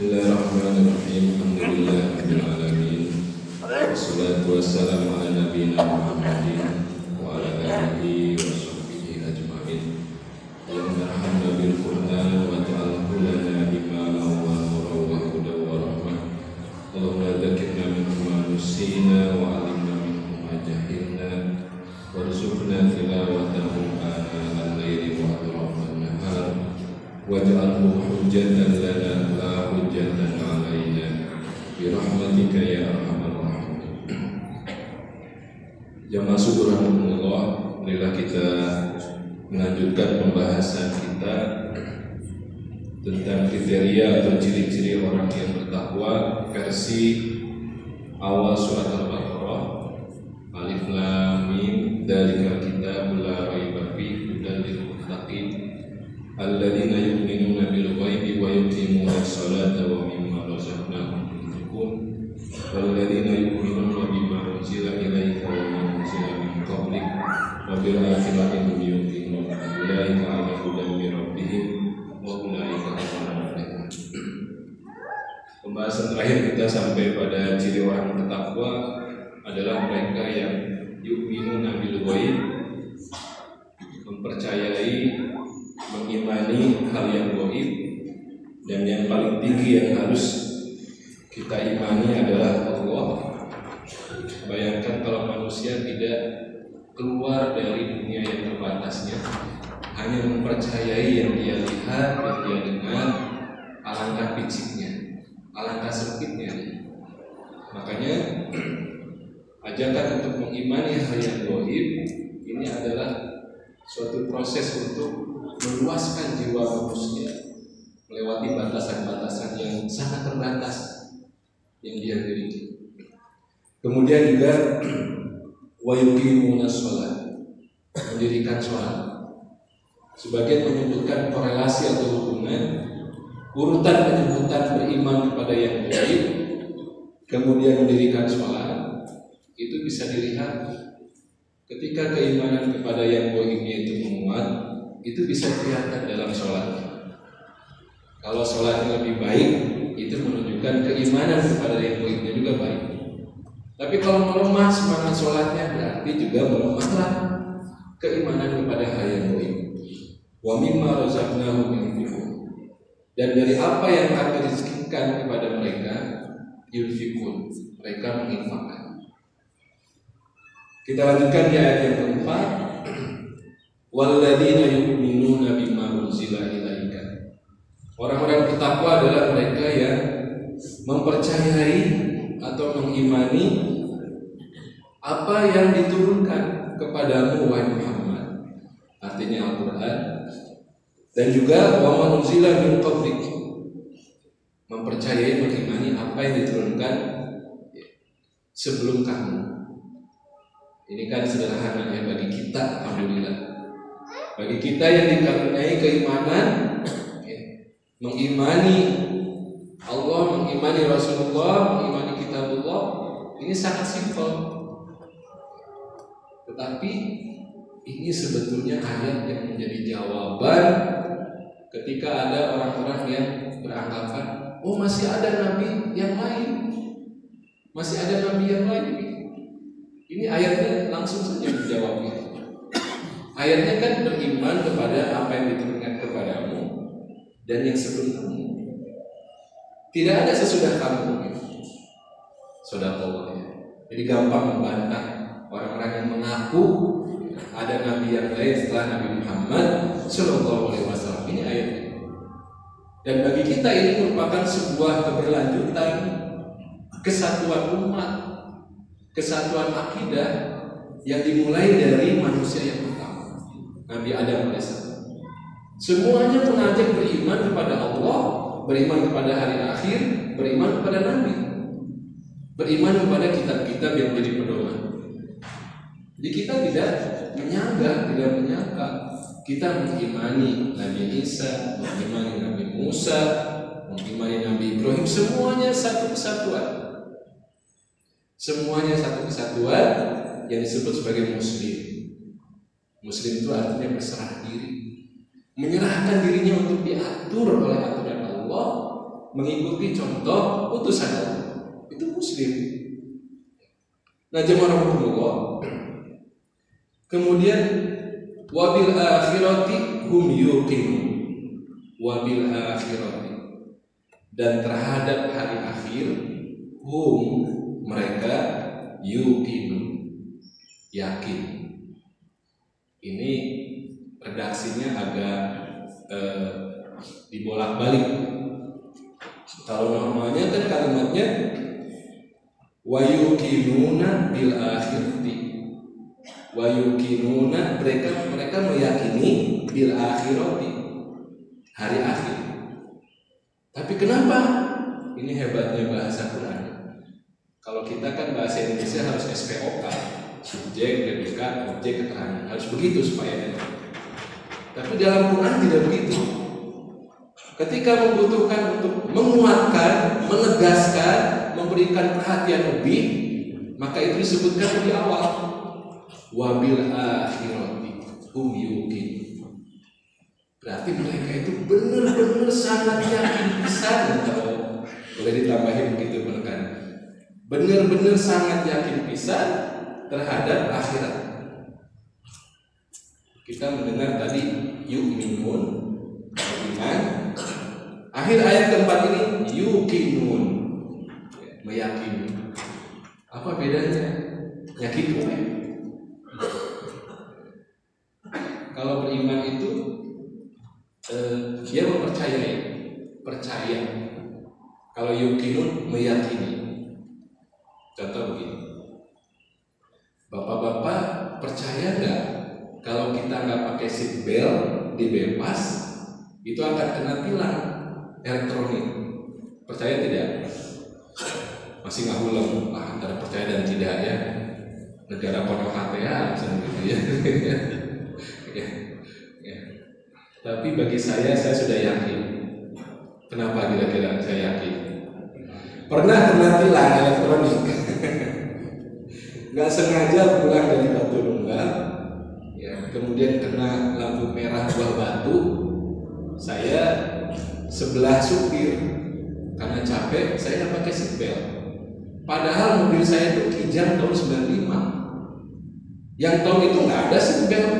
Bismillahirrahmanirrahim. Alhamdulillahirabbil alamin. Wassalatu wassalamu ala nabiyyina Muhammadin wa ala alihi wa sahbihi ajma'in. Allahumma arhamna bil Qur'an wa ja'alhu lana imaman wa nuran wa hudan wa rahmah. Allahumma dzakirna minhu ma nusina wa 'allimna minhu ma jahilna warzuqna tilawatahu ana al-laili wa atrafan nahar waj'alhu hujjatan lana la hujjatan 'alaina bi rahmatika ya arhamar rahimin. Jamaah subhanallah, marilah kita melanjutkan pembahasan kita tentang kriteria atau ciri-ciri orang yang bertakwa versi awal surat Al-Baqarah. Alif lam mim dzalikal kitabul la raiba fihi hudan lil muttaqin alladzina yu'minuna bil ghaibi wa yuqimuna sholata wa mimma razaqnahum yunfiqun walladzina yu'minuna bima unzila ilaika wa ma unzila min qablik wa bil akhirati hum yuqinun ulaika 'ala hudan min rabbihim wa ulaika humul muflihun. Pembahasan terakhir kita sampai pada ciri orang bertakwa adalah mereka yang yu'minuna bil ghaib, mempercayai, mengimani hal yang gaib, dan yang paling tinggi yang harus kita imani adalah Allah. Bayangkan kalau manusia tidak keluar dari dunia yang terbatasnya, hanya mempercayai yang dia lihat, yang dia dengar, alangkah piciknya, alangkah sempitnya. Makanya ajakan untuk mengimani hal yang gaib ini adalah suatu proses untuk meluaskan jiwa manusia melewati batasan-batasan yang sangat terbatas yang dia miliki. Kemudian juga wa yuqimuna sholat, mendirikan sholat. Sebagian menyebutkan korelasi atau hubungan urutan penyebutan beriman kepada yang gaib, kemudian mendirikan sholat, itu bisa dilihat ketika keimanan kepada yang gaibnya itu menguat, itu bisa kelihatan dalam sholatnya. Kalau sholatnya lebih baik, itu menunjukkan keimanan kepada yang gaibnya juga baik. Tapi kalau melemah semangat sholatnya, berarti juga melemahlah keimanan kepada hal yang gaib. Wa mimma razaqnahum yunfiqun, dan dari apa yang kami rezekikan kepada mereka, yunfiqun, mereka menginfakkan. Kita lanjutkan di ayat yang keempat. Walladzina yu'minuna bima unzila ilaika. Orang-orang bertakwa adalah mereka yang mempercayai atau mengimani apa yang diturunkan kepadamu wahai Muhammad, artinya Al-Qur'an, dan juga wa ma unzila min qablik, mempercayai, mengimani apa yang diturunkan sebelum kamu. Ini kan sederhana ya bagi kita, alhamdulillah. Bagi kita yang dikaruniai keimanan, mengimani Allah, mengimani Rasulullah, mengimani kitabullah, ini sangat simpel. Tetapi ini sebetulnya ayat yang menjadi jawaban ketika ada orang-orang yang beranggapan, oh masih ada nabi yang lain, masih ada nabi yang lain. Ini ayatnya langsung saja menjawabnya. Ayatnya kan beriman kepada apa yang diturunkan kepadamu dan yang sebelum kamu. Tidak ada sesudah kamu. Saudara, jadi gampang membantah orang-orang yang mengaku ada nabi yang lain setelah Nabi Muhammad Sallallahu Alaihi Wasallam. Ini ayatnya. Dan bagi kita ini merupakan sebuah keberlanjutan kesatuan umat, kesatuan akidah yang dimulai dari manusia yang pertama, Nabi Adam AS. Semuanya mengajak beriman kepada Allah, beriman kepada hari akhir, beriman kepada Nabi, beriman kepada kitab-kitab yang menjadi pedoman. Jadi kita tidak menyangka, kita mengimani Nabi Isa, mengimani Nabi Musa, mengimani Nabi Ibrahim, semuanya satu kesatuan. Semuanya satu kesatuan yang disebut sebagai Muslim. Muslim itu artinya berserah diri, menyerahkan dirinya untuk diatur oleh aturan Allah, mengikuti contoh utusan Allah. Itu muslim. Nah, jemaah rahimahumullah. Kemudian wabil akhirati hum yuqinun. Wabil akhirati, dan terhadap hari akhir hum, mereka yuqinun, yakin. Ini redaksinya agak dibolak-balik. Kalau normalnya kan kalimatnya wa yuqinuna bil akhirati, wa yuqinuna, mereka meyakini bil akhirati, hari akhir. Tapi kenapa? Ini hebatnya bahasa Quran. Kalau kita kan bahasa Indonesia harus SPOK, subjek, predikat, objek, keterangan, harus begitu supaya enak. Tapi dalam Quran tidak begitu. Ketika membutuhkan untuk menguatkan, menegaskan, memberikan perhatian lebih, maka itu disebutkan di awal. Wabil akhirati hum yuqin. Berarti mereka itu benar-benar sangat yakin pisan, kalau boleh ditambahin begitu menekan. Benar-benar sangat yakin pisan terhadap akhirat. Kita mendengar tadi yu'minun, beriman. Akhir ayat keempat ini yuqinun, meyakini. Apa bedanya? Yakin bukan? Kalau beriman itu dia mempercayai, percaya. Kalau yuqinun, meyakini. Contoh begini, bapak-bapak percaya nggak kalau kita nggak pakai seat belt di bebas itu akan kena tilang elektronik? Percaya tidak? Masih nggak ulang antara percaya dan tidak ya. Negara penuh HTA misalnya gitu ya. Ya. Tapi bagi saya sudah yakin. Kenapa kira-kira saya yakin? Pernah kena tilang elektronik. Nggak sengaja pulang dari Batu Nunggal, ya, kemudian kena lampu merah buah batu. Saya sebelah supir, karena capek saya nggak pakai seatbelt. Padahal mobil saya itu Kijang tahun 95. Yang tahun itu nggak ada seatbelt.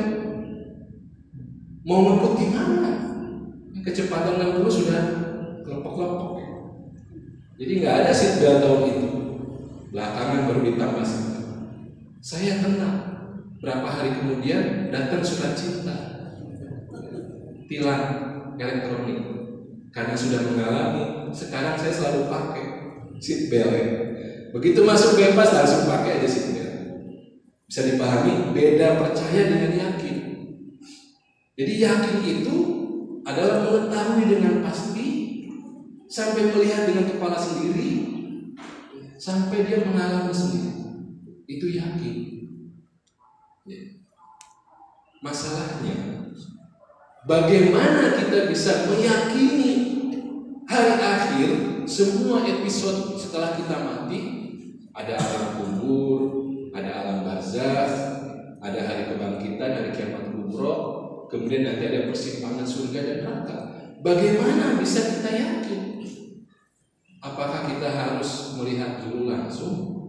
Mau ngebut gimana? Kecepatan 60 sudah kelompok-kelompok. Jadi nggak ada seatbelt tahun itu. Belakangan baru ditambah seatbelt. Saya kena. Berapa hari kemudian datang surat cinta, tilang elektronik. Karena sudah mengalami, sekarang saya selalu pakai seatbelt. Begitu masuk bebas langsung pakai aja seatbelt. Bisa dipahami beda percaya dengan yakin. Jadi yakin itu adalah mengetahui dengan pasti, sampai melihat dengan kepala sendiri, sampai dia mengalami sendiri. Itu yakin. Masalahnya, bagaimana kita bisa meyakini hari akhir, semua episode setelah kita mati, ada alam kubur, ada alam barzakh, ada hari kebangkitan, hari kiamat kubra, kemudian nanti ada persimpangan surga dan neraka. Bagaimana bisa kita yakin? Apakah kita harus melihat dulu langsung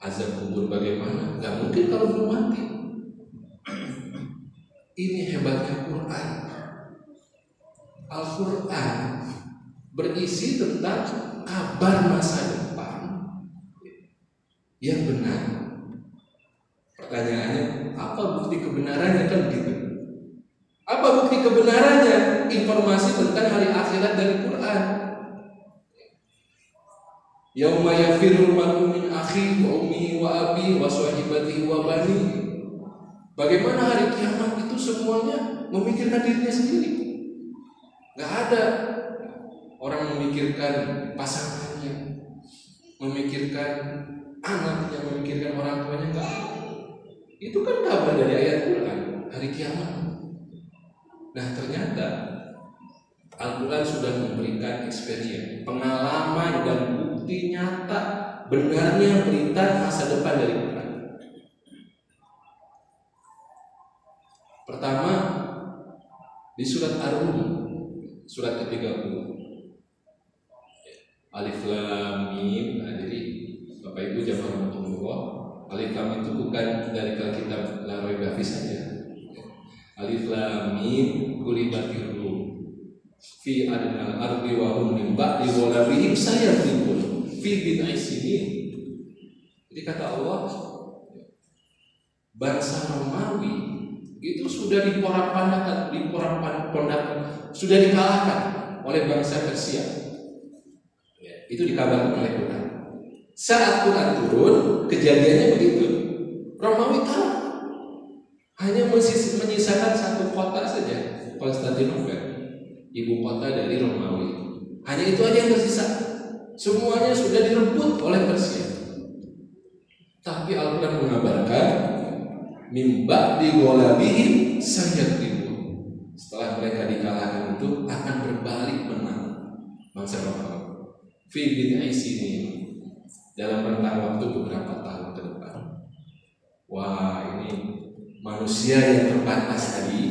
azab kubur bagaimana? Gak mungkin kalau belum mati. Ini hebatnya Quran. Al-Quran berisi tentang kabar masa depan yang benar. Pertanyaannya, apa bukti kebenarannya? Kan begitu. Apa bukti kebenarannya? Informasi tentang hari akhirat dari Quran. Yauma yafirul mar'u min akhihi wa ummihi wa abihi wa sahibatihi wa banihi. Bagaimana hari kiamat itu semuanya memikirkan dirinya sendiri. Gak ada orang memikirkan pasangannya, memikirkan anaknya, memikirkan orang tuanya. Enggak. Itu kan kabar dari ayat Quran, hari kiamat. Nah ternyata Al-Quran sudah memberikan experience, pengalaman dan bukti nyata benarnya berita masa depan dari Quran. Pertama, di surat Ar-Rum, surat ke-30. Alif lam mim. Nah, jadi Bapak Ibu jamaah rahmatullah, alif lam itu bukan dari kitab La Raiba Fi saja. Alif lam mim gulibatir rum fi adnal ardi wa hum min ba'di ghalabihim sayaghlibun fi bid'i sinin. Jadi kata Allah, bangsa Romawi itu sudah diporak-pondakan, sudah dikalahkan oleh bangsa Persia. Ya, itu dikabarkan oleh Quran. Saat Quran turun, kejadiannya begitu. Romawi kalah. Hanya menyisakan satu kota saja, Konstantinopel, ibu kota dari Romawi. Hanya itu aja yang tersisa. Semuanya sudah direbut oleh Persia. Tapi Al-Quran mengabarkan min ba'di ghalabihim sayaghlibun. Setelah mereka dikalahkan itu akan berbalik menang bangsa Romawi. Fi bid'i sinin, dalam rentang waktu beberapa tahun ke depan. Wah, ini manusia yang terbatas tadi,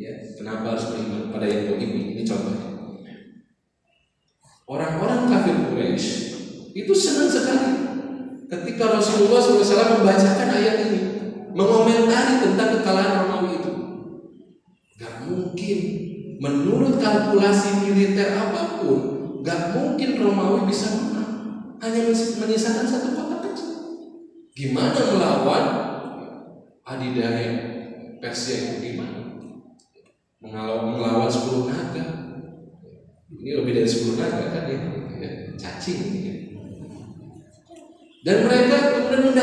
ya. Kenapa harus beriman pada yang gaib? Ini contohnya. Orang-orang kafir Quraisy itu senang sekali ketika Rasulullah SAW membacakan ayat ini, mengomentari tentang kekalahan Romawi itu. Gak mungkin, menurut kalkulasi militer apapun, gak mungkin Romawi bisa menang. Hanya menyisakan satu kota kecil. Gimana melawan adidaya Persia itu? Gimana? Melawan 10 naga. Ini lebih dari 10 naga kan ya? Cacing ya. Dan mereka kemudian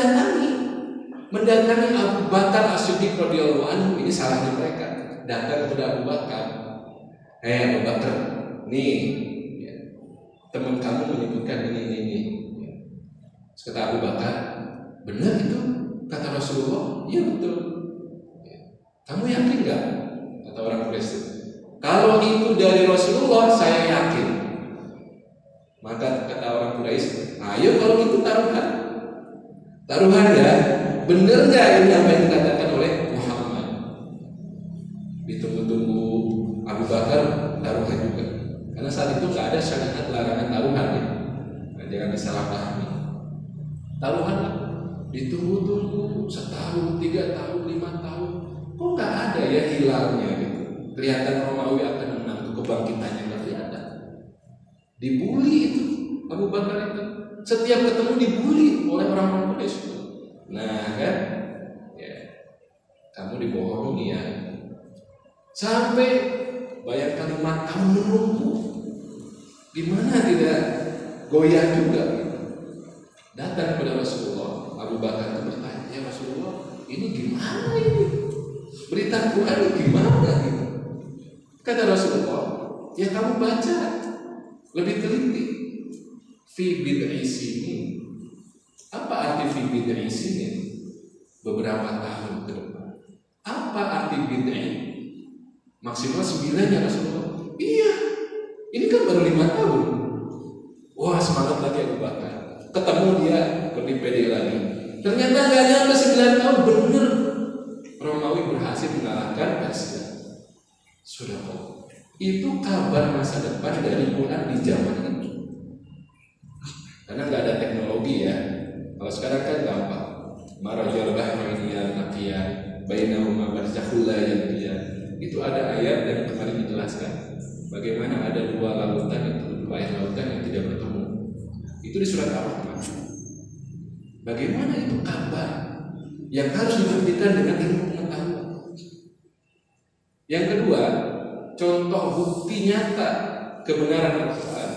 mendatangi Abu Bakar As-Siddiq radhiyallahu anhu. Ini salahnya mereka. Datang kepada Abu Bakar. Abu Bakar, nih ya, teman kamu menyebutkan ini. Kata Abu Bakar, benar itu kata Rasulullah? Iya betul. Kamu yakin nggak? Kata orang Quraisy. Kalau itu dari Rasulullah, saya yakin. Maka kata orang Quraisy, ayo kalau itu taruhan ya. Benar nggak ini apa yang dikatakan oleh Muhammad? Ditunggu-tunggu Abu Bakar taruhan juga. Karena saat itu nggak ada syariat larangan taruhan ya. Nah, jangan disalahpahami. Taruhan ditunggu-tunggu setahun, 3 tahun, 5 tahun, kok nggak ada ya hilalnya gitu. Kelihatan Romawi akan menang, kebangkitannya nggak kelihatan. Dibully itu Abu Bakar itu, setiap ketemu dibully oleh orang-orang Quraisy. Nah kan, ya, kamu dibohongi ya. Sampai bayangkan 5 tahun menunggu, gimana tidak goyah juga. Datang kepada Rasulullah, Abu Bakar itu bertanya, ya Rasulullah, ini gimana ini? Berita Quran ini gimana gitu? Kata Rasulullah, ya kamu baca lebih teliti. Fi bid'i sinin. Apa arti fi bid'i sinin? Beberapa tahun ke depan. Apa arti bid'i? Maksimal 9 ya Rasulullah. Iya, ini kan baru 5 tahun. Wah, semangat lagi Abu Bakar. Ketemu dia, lebih pede lagi. Ternyata gak nyampe 9 tahun, bener Romawi berhasil mengalahkan Persia. Sudah kok. Itu kabar masa depan dari Quran di zaman itu. Karena gak ada teknologi ya. Kalau sekarang kan gampang. Marajal bahraini al-naqiyan bainahuma barzakhul la yabghiyan. Itu ada ayat yang kemarin dijelaskan. Bagaimana ada 2 lautan, itu 2 air lautan yang tidak bertemu. Itu di surat Ar-Rahman. Bagaimana itu kabar yang harus dibuktikan dengan ilmu pengetahuan. Yang kedua, contoh bukti nyata kebenaran Al-Quran.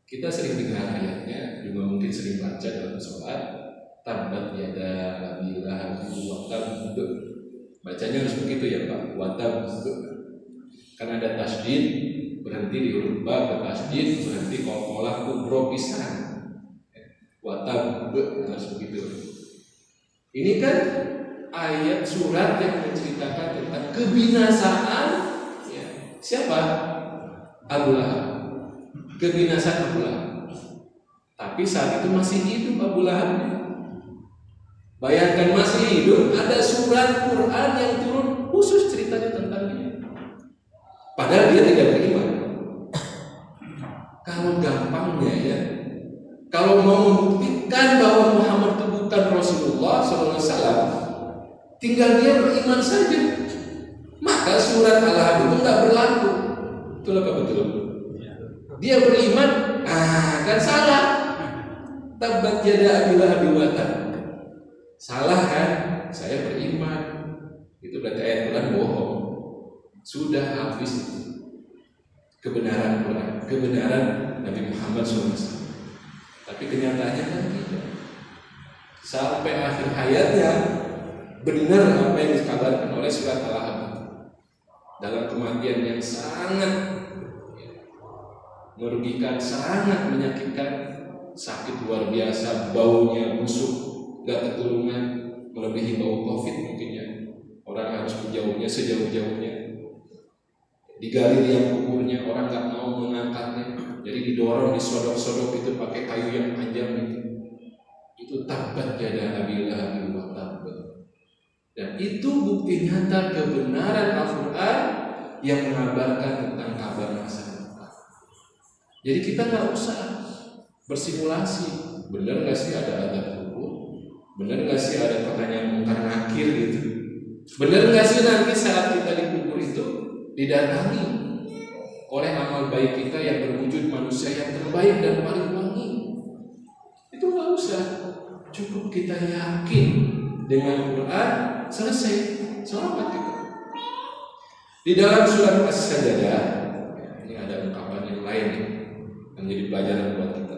Kita sering dengar ayatnya, juga mungkin sering baca dalam sholat. Tabbat yada Abi Lahab wa tabb. Bacanya harus begitu ya Pak. Wa tabb. Karena ada tasydid, berhenti di huruf ba, ke tasydid, berhenti qalqalah kubro pisan. Wa tabb, harus begitu. Ini kan ayat surat yang menceritakan tentang kebinasaan ya. Siapa? Abu Lahab. Kebinasaan Abu Lahab. Tapi saat itu masih hidup Abu Lahab. Bayangkan masih hidup, ada surat Quran yang turun khusus ceritanya tentang dia. Padahal dia tidak beriman. Kalau gampangnya ya, kalau mau membuktikan bahwa Muhammad itu bukan Rasulullah SAW, tinggal dia beriman saja. Maka surat Al-Ahzab itu nggak berlaku. Betul apa betul? Dia beriman, kan salah. Tabbat yada Abi Lahab wa tab. Salah kan? Saya beriman. Itu berarti ayat Quran bohong. Sudah habis itu. Kebenaran Quran, kebenaran Nabi Muhammad SAW. Tapi kenyataannya kan tidak. Sampai akhir hayatnya benar apa yang dikabarkan oleh surat Al-Ahzab. Dalam kematian yang sangat merugikan, sangat menyakitkan, sakit luar biasa, baunya busuk, gak keturunan, melebihi bau COVID mungkin ya. Orang harus menjauhnya sejauh-jauhnya. Digali liang kuburnya, orang gak mau mengangkatnya. Jadi didorong, disodok-sodok itu pakai kayu yang panjang itu. Itu tabbat yada Abi Lahab wa tab. Dan itu bukti nyata kebenaran Al-Quran yang mengabarkan tentang kabar masa depan. Jadi kita nggak usah bersimulasi. Benar nggak sih ada azab kubur? Benar nggak sih ada pertanyaan mungkar nakir gitu? Benar nggak sih nanti saat kita dikubur itu didatangi oleh amal baik kita yang berwujud manusia yang terbaik dan paling wangi? Itu nggak usah. Cukup kita yakin dengan Quran, selesai, selamat kita. Di dalam surat As-Sajdah, ini ada ungkapan yang lain yang menjadi pelajaran buat kita.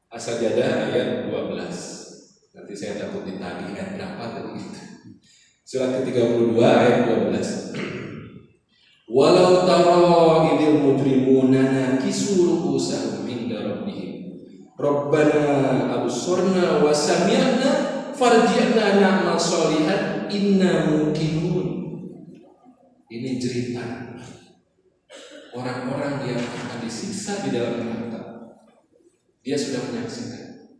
As-Sajdah ayat 12. Nanti saya takut ditagih ayat berapa tadi itu. Surat ke-32 ayat 12. Walau tara idil mujrimuna nakisu ru'usahum inda rabbihim Rabbana absorna wa sami'na farji'na na'mal sholihan inna muqinun. Ini cerita orang-orang yang akan disiksa di dalam neraka. Dia sudah menyaksikan.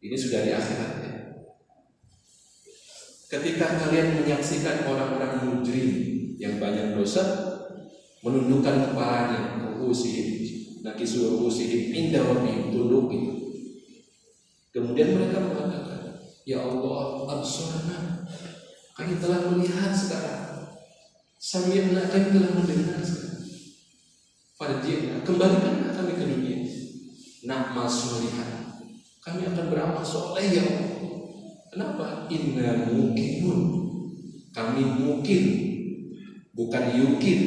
Ini sudah di akhirat ya. Ketika kalian menyaksikan orang-orang mujrim yang banyak dosa menundukkan kepalanya, nakisu ru'usihim inda rabbihim, tunduk itu. Kemudian mereka mengatakan, ya Allah, absorna, kami telah melihat sekarang, sami'na, kami telah mendengar sekarang, farji'na, kembalikan kami ke dunia, na'mal sholihan, kami akan beramal soleh ya Allah. Kenapa? Inna muqinun, kami mungkin, bukan yukin,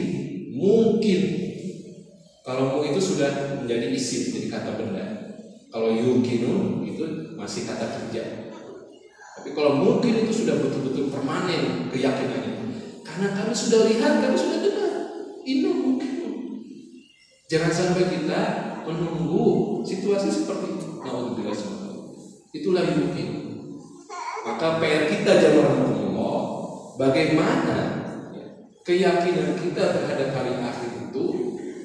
mungkin. Kalau mu itu sudah menjadi isim, jadi kata benda. Kalau yukinun itu masih kata kerja. Tapi kalau mungkin itu sudah betul-betul permanen keyakinannya. Karena kami sudah lihat, kami sudah dengar. Ini mungkin. Jangan sampai kita menunggu situasi seperti itu. Nauzubillah semua. Itulah yukin. Maka PR kita jamaah Allah, bagaimana keyakinan kita terhadap hari akhir itu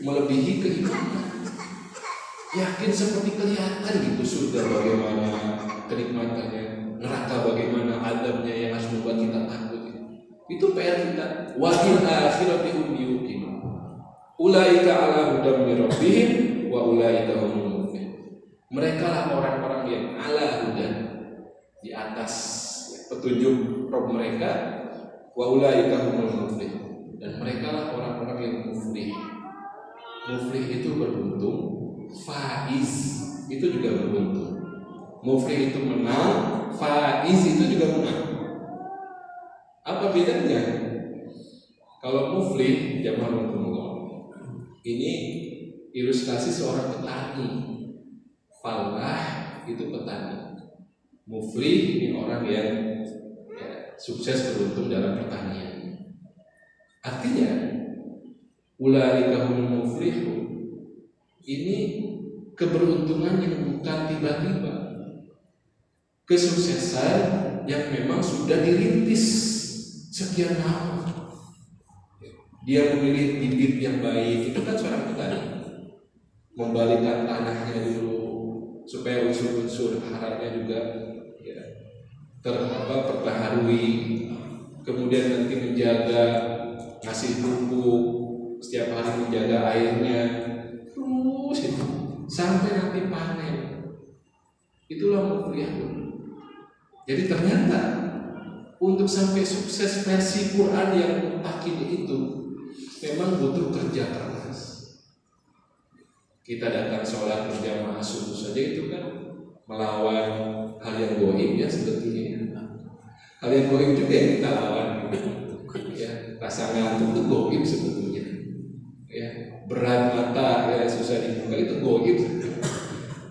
melebihi keimanan. Yakin seperti kelihatan gitu surga bagaimana kenikmatannya, neraka bagaimana adabnya yang harus membuat kita takut. Itu PR kita. Wa fil akhirati hum yuqinun. Ulaika ala hudam min rabbihim wa ulaika humul muflihun. Mereka lah orang-orang yang ala hudan, di atas petunjuk Rabb mereka, wa ulaika humul muflihun. Dan mereka lah orang-orang yang muflih. Muflih itu beruntung. Faiz itu juga beruntung. Muflih itu menang, faiz itu juga menang. Apa bedanya? Kalau muflih, jamaah Allah, ini ilustrasi seorang petani. Falah itu petani. Muflih ini orang yang sukses beruntung dalam pertanian. Artinya, ulaika humul muflihun. Ini keberuntungan yang bukan tiba-tiba, kesuksesan yang memang sudah dirintis sekian lama. Dia memilih bibit yang baik, itu kan seorang petani, membalikkan tanahnya dulu supaya unsur-unsur harapnya juga terbaharui, kemudian nanti menjaga, ngasih pupuk setiap hari, menjaga airnya. Terus itu sampai nanti panen. Itulah mulia. Jadi ternyata untuk sampai sukses versi Quran yang mutakin itu memang butuh kerja keras. Kita datang sholat berjamaah subuh saja itu kan melawan hal yang goib ya sebetulnya. Hal yang goib juga yang kita lawan. Ya, rasa ngantuk itu goib sebetulnya. Ya, berat mata ya susah dibuka itu goib.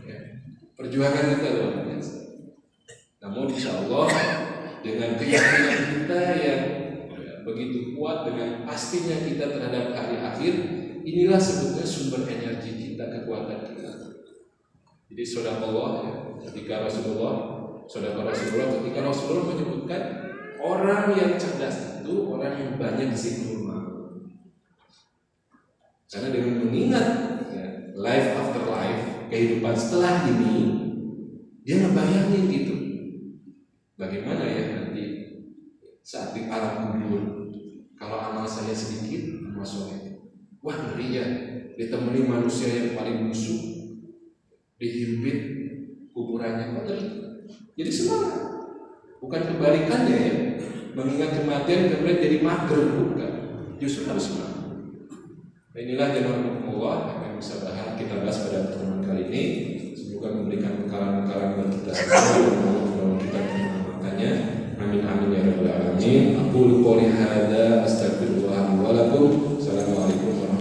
Ya, perjuangan kita luar biasa. Namun insya Allah dengan keyakinan kita yang begitu kuat, dengan pastinya kita terhadap hari akhir, inilah sebetulnya sumber energi kita, kekuatan kita. Jadi sedekah ya, ketika Rasulullah menyebutkan orang yang cerdas itu orang yang banyak zikrul maut. Karena dengan mengingat ya, life after life, kehidupan setelah ini, dia ngebayangin gitu. Bagaimana ya nanti saat di alam kubur, kalau amal saya sedikit, amal soleh, wah ngeri ya, ditemani manusia yang paling busuk, dihimpit kuburannya, ngeri. Jadi semangat, bukan kebalikannya ya, mengingat kematian kemudian jadi mager, bukan, justru harus semangat. Nah, inilah jalan Allah yang bisa kita bahas pada pertemuan kali ini. Semoga memberikan bekalan-bekalan buat kita semua, kita makanya amin amin ya rabbal alamin. Aqulu qouli hadza astaghfirullah wa lakum. Assalamualaikum warahmatullahi wabarakatuh.